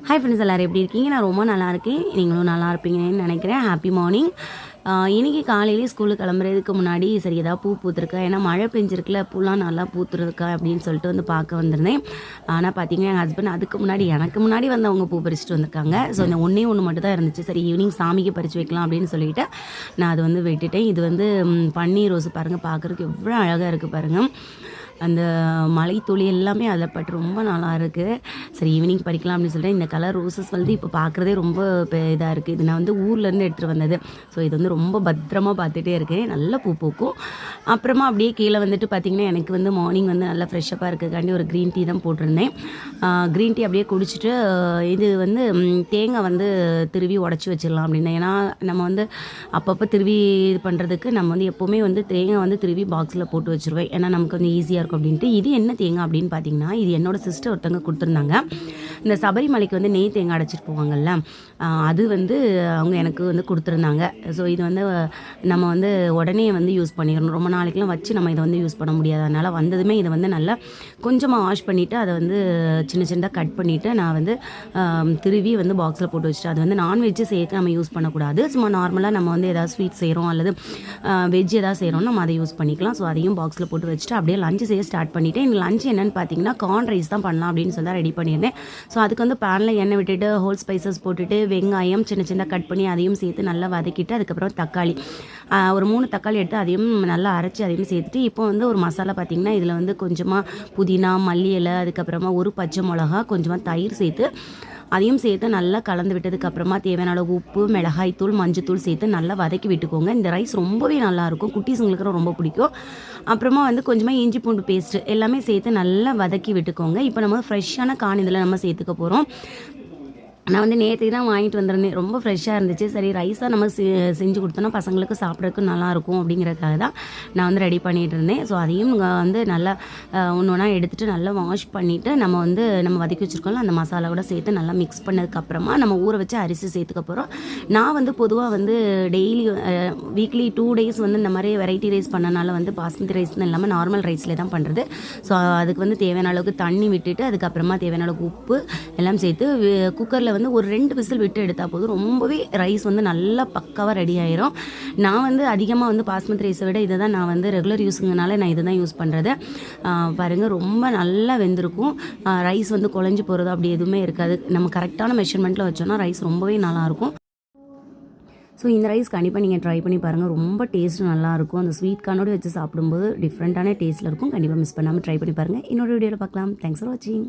Hi friends, எல்லோரும் எப்படி இருக்கீங்க? நான் ரொம்ப நல்லா இருக்கேன். நீங்களும் நல்லா இருப்பீங்கன்னு நினைக்கிறேன். Happy morning. இன்றைக்கி காலையிலேயே ஸ்கூலுக்கு கிளம்புறதுக்கு முன்னாடி சரி ஏதாவது பூ பூத்துருக்கா, ஏன்னா மழை பெஞ்சிருக்குல, பூலாம் நல்லா பூத்துருக்கா அப்படின்னு சொல்லிட்டு வந்து பார்க்க வந்திருந்தேன். ஆனால் பார்த்தீங்கன்னா என் ஹஸ்பண்ட் அதுக்கு முன்னாடி எனக்கு முன்னாடி வந்து அவங்க பூ பறிச்சுட்டு வந்திருக்காங்க. ஸோ இந்த ஒன்றே ஒன்று மட்டும் தான் இருந்துச்சு. சரி ஈவினிங் சாமிக்கு பறித்து வைக்கலாம் அப்படின்னு சொல்லிட்டு நான் அது வந்து விட்டுட்டேன். இது வந்து பன்னீர் ரோஸ் பாருங்கள், பார்க்குறதுக்கு எவ்வளோ அழகாக இருக்குது பாருங்கள். அந்த மலை துளி எல்லாமே அதில் பட்டு ரொம்ப நல்லா இருக்குது. சரி ஈவினிங் பறிக்கலாம் அப்படின்னு சொல்லிட்டு இந்த கலர் ரோசஸ் வந்து இப்போ பார்க்குறதே ரொம்ப இதாக இருக்குது. இது நான் வந்து ஊர்லேருந்து எடுத்துகிட்டு வந்தது. ஸோ இது வந்து ரொம்ப பத்திரமா பார்த்துட்டே இருக்கேன். நல்ல பூ பூக்கும். அப்புறமா அப்படியே கீழே வந்துட்டு பார்த்திங்கன்னா எனக்கு வந்து மார்னிங் வந்து நல்லா ஃப்ரெஷ்ஷப்பாக இருக்குக்காண்டி ஒரு க்ரீன் டீ தான் போட்டிருந்தேன். க்ரீன் டீ அப்படியே குடிச்சிட்டு இது வந்து தேங்காய் வந்து திருவி உடச்சி வச்சிடலாம் அப்படின்னு. ஏன்னா நம்ம வந்து அப்பப்போ திருவி இது பண்ணுறதுக்கு நம்ம வந்து எப்போவுமே வந்து தேங்காய் வந்து திருவி பாக்ஸில் போட்டு வச்சுருவேன். ஏன்னா நமக்கு வந்து ஈஸியாக இருக்கும் அப்படின்ட்டு. இது என்ன தேங்காய் அப்படின்னு பார்த்தீங்கன்னா, இது என்னோட சிஸ்டர் ஒருத்தவங்க கொடுத்துருந்தாங்க. இந்த சபரிமலைக்கு வந்து நெய் தேங்காய் அடைச்சிட்டு போவாங்கல்ல, அது வந்து அவங்க எனக்கு வந்து கொடுத்துருந்தாங்க. ஸோ இது வந்து நம்ம வந்து உடனே வந்து யூஸ் பண்ணிடணும். ரொம்ப நாளைக்கெலாம் வச்சு நம்ம இதை வந்து யூஸ் பண்ண முடியாது. அதனால் வந்ததுமே இதை வந்து நல்லா கொஞ்சமாக வாஷ் பண்ணிவிட்டு அதை வந்து சின்ன சின்னதாக கட் பண்ணிவிட்டு நான் வந்து திருவி வந்து பாக்ஸில் போட்டு வச்சுட்டு, அது வந்து நான்வெஜ்ஜு சேர்த்து நம்ம யூஸ் பண்ணக்கூடாது. சும்மா நார்மலாக நம்ம வந்து எதாவது ஸ்வீட் செய்கிறோம் அல்லது வெஜ் எதாவது செய்கிறோம், நம்ம அதை யூஸ் பண்ணிக்கலாம். ஸோ அதையும் பாக்ஸில் போட்டு வச்சுட்டு அப்படியே லஞ்சு செய்ய ஸ்டார்ட் பண்ணிவிட்டேன். எனக்கு லஞ்ச் என்னென்னு பார்த்தீங்கன்னா கார்ன் ரைஸ் தான் பண்ணலாம் அப்படின்னு சொல்லி தான் ரெடி பண்ணியிருந்தேன். ஸோ அதுக்கு வந்து பேனில் எண்ணெய் விட்டுட்டு ஹோல் ஸ்பைசஸ் போட்டுட்டு வெங்காயம் சின்ன சின்ன கட் பண்ணி அதையும் சேர்த்து நல்லா வதக்கிட்டு, அதுக்கப்புறம் தக்காளி ஒரு 3 தக்காளி எடுத்து அதையும் நல்லா அரைச்சி அதையும் சேர்த்துட்டு, இப்போ வந்து ஒரு மசாலா பார்த்திங்கன்னா இதில் வந்து கொஞ்சமாக புதினா, மல்லி இலை, அதுக்கப்புறமா ஒரு பச்சை மிளகா, கொஞ்சமாக தயிர் சேர்த்து அதையும் சேர்த்து நல்லா கலந்து விட்டதுக்கப்புறமா தேவையான அளவு உப்பு, மிளகாய்த்தூள், மஞ்சத்தூள் சேர்த்து நல்லா வதக்கி விட்டுக்கோங்க. இந்த ரைஸ் ரொம்பவே நல்லாயிருக்கும். குட்டீஸுங்களுக்கு ரொம்ப பிடிக்கும். அப்புறமா வந்து கொஞ்சமாக இஞ்சி பூண்டு பேஸ்ட்டு எல்லாமே சேர்த்து நல்லா வதக்கி விட்டுக்கோங்க. இப்போ நம்ம ஃப்ரெஷ்ஷான கார்ன் இதில் நம்ம சேர்த்துக்க போகிறோம். நான் வந்து நேற்று தான் வாங்கிட்டு வந்திருந்தேன். ரொம்ப ஃப்ரெஷ்ஷாக இருந்துச்சு. சரி ரைஸாக நம்ம செஞ்சு கொடுத்தோன்னா பசங்களுக்கு சாப்பிட்றதுக்கு நல்லாயிருக்கும் அப்படிங்கிறதுக்காக தான் நான் வந்து ரெடி பண்ணிகிட்டு இருந்தேன். ஸோ அதையும் வந்து நல்லா ஒன்று ஒன்றா எடுத்துகிட்டு நல்லா வாஷ் பண்ணிவிட்டு நம்ம வதக்கி வச்சுருக்கோம்ல அந்த மசாலா கூட சேர்த்து நல்லா மிக்ஸ் பண்ணதுக்கப்புறமா நம்ம ஊற வச்சு அரிசி சேர்த்துக்க போகிறோம். நான் வந்து பொதுவாக வந்து டெய்லி வீக்லி 2 days வந்து இந்த மாதிரி வெரைட்டி ரைஸ் பண்ணனால வந்து பாஸ்மதி ரைஸ்னு இல்லாமல் நார்மல் ரைஸ்லேயே தான் பண்ணுறது. ஸோ அதுக்கு வந்து தேவையான அளவுக்கு தண்ணி விட்டுட்டு அதுக்கப்புறமா தேவையான அளவுக்கு உப்பு எல்லாம் சேர்த்து குக்கரில் வந்து ஒரு 2 விசில் விட்டு எடுத்தால் போதும். ரொம்பவே ரைஸ் வந்து நல்லா பக்காவாக ரெடி ஆயிரும். நான் வந்து அதிகமாக வந்து பாஸ்மதி ரைஸை விட இதை தான் நான் வந்து ரெகுலர் யூஸுங்கனால நான் இதை தான் யூஸ் பண்ணுறது. பாருங்கள் ரொம்ப நல்லா வெந்திருக்கும். ரைஸ் வந்து குழஞ்சி போகிறது அப்படி எதுவுமே இருக்காது. நம்ம கரெக்டான மெஷர்மெண்ட்டில் வச்சோன்னா ரைஸ் ரொம்பவே நல்லாயிருக்கும். ஸோ இந்த ரைஸ் கண்டிப்பாக நீங்கள் ட்ரை பண்ணி பாருங்கள். ரொம்ப டேஸ்ட்டு நல்லாயிருக்கும். அந்த ஸ்வீட் கார்னோடு வச்சு சாப்பிடும்போது டிஃப்ரெண்ட்டான டேஸ்ட்டில் இருக்கும். கண்டிப்பாக மிஸ் பண்ணாமல் ட்ரை பண்ணி பாருங்கள். இன்னொரு வீடியோவில் பார்க்கலாம். தேங்க்ஸ் ஃபார் வாட்சிங்.